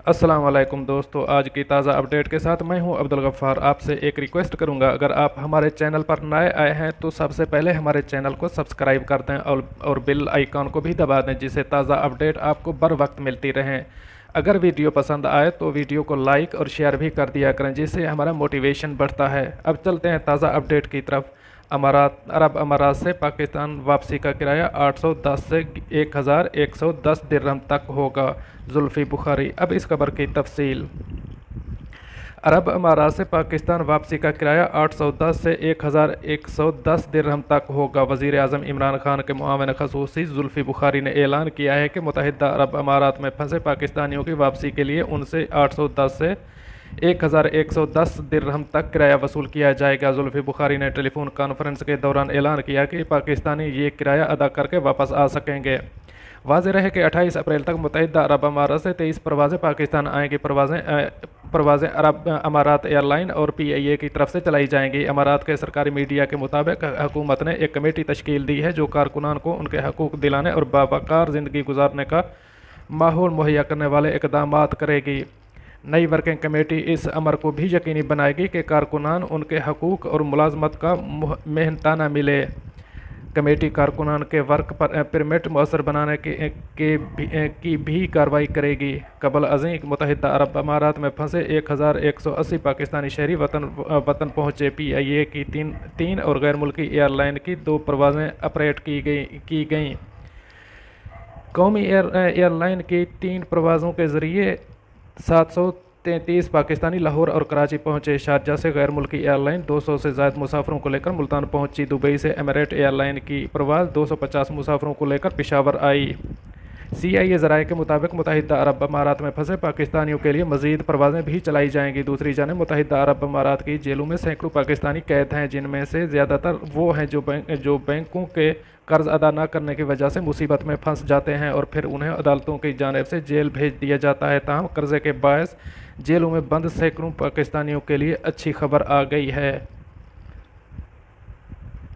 अस्सलाम वालेकुम दोस्तों, आज की ताज़ा अपडेट के साथ मैं हूं अब्दुल गफ़्फ़ार। आपसे एक रिक्वेस्ट करूंगा, अगर आप हमारे चैनल पर नए आए हैं तो सबसे पहले हमारे चैनल को सब्सक्राइब कर दें और बेल आइकॉन को भी दबा दें, जिससे ताज़ा अपडेट आपको बर वक्त मिलती रहें। अगर वीडियो पसंद आए तो वीडियो को लाइक और शेयर भी कर दिया करें, जिससे हमारा मोटिवेशन बढ़ता है। अब चलते हैं ताज़ा अपडेट की तरफ। अरब अमारात से पाकिस्तान वापसी का किराया 810 से 1110 दिरहम तक होगा। जुल्फी बुखारी। अब इस खबर की तफसील। अरब अमारात से पाकिस्तान वापसी का किराया 810 से 1110 दिरहम तक होगा। वज़ीर आज़म इमरान खान के मुआविन ख़ुसूसी जुल्फी बुखारी ने ऐलान किया है कि मुत्तहिदा अरब अमारात में फंसे पाकिस्तानियों की वापसी के लिए उनसे 810 से 1110 दिरहम तक किराया वसूल किया जाएगा। जुल्फी बुखारी ने टेलीफोन कॉन्फ्रेंस के दौरान ऐलान किया कि पाकिस्तानी ये किराया अदा करके वापस आ सकेंगे। वाज़ेह रहे कि 28 अप्रैल तक मुत्तहिदा अरब अमारात से 23 परवाज़ें पाकिस्तान आएंगी। परवाज़ें अरब अमारात एयरलाइन और PIA की तरफ से चलाई जाएंगी। अमारात के सरकारी मीडिया के मुताबिक हुकूमत ने एक कमेटी तश्कील दी है जो कारकुनान को उनके हकूक़ दिलाने और बावकार ज़िंदगी गुजारने का माहौल मुहैया करने वाले इक़दामात करेगी। नई वर्किंग कमेटी इस अमर को भी यकीनी बनाएगी कि कारकुनान उनके हकूक़ और मुलाजमत का मेहनताना मिले। कमेटी कारकुनान के वर्क परमिट मौसर बनाने की भी कार्रवाई करेगी। कबल अज़ीं मुत्तहिदा अरब अमारात में फंसे 1180 पाकिस्तानी शहरी वतन पहुँचे। PIA की तीन और गैर मुल्की एयरलाइन की 2 परवाज़ें ऑपरेट की गईं। कौमी एयरलाइन की 3 परवाज़ों के ज़रिए 733 पाकिस्तानी लाहौर और कराची पहुंचे। शारजा से गैर मुल्की एयरलाइन 200 से ज़ायद मुसाफिरों को लेकर मुल्तान पहुंची। दुबई से एमिरेट एयरलाइन की परवाज़ 250 मुसाफिरों को लेकर पेशावर आई। CIA ज़राए के मुताबिक मुत्तहिदा अरब अमारात में फंसे पाकिस्तानियों के लिए मज़ीद परवाज़ें भी चलाई जाएंगी। दूसरी जानिब मुत्तहिदा अरब अमारात की जेलों में सैकड़ों पाकिस्तानी कैद हैं, जिनमें से ज़्यादातर वो हैं जो बैंकों के कर्ज अदा न करने की वजह से मुसीबत में फंस जाते हैं और फिर उन्हें अदालतों की जानिब से जेल भेज दिया जाता है। ताहम कर्ज़े के बायस जेलों में बंद सैकड़ों पाकिस्तानियों के लिए अच्छी खबर आ गई है।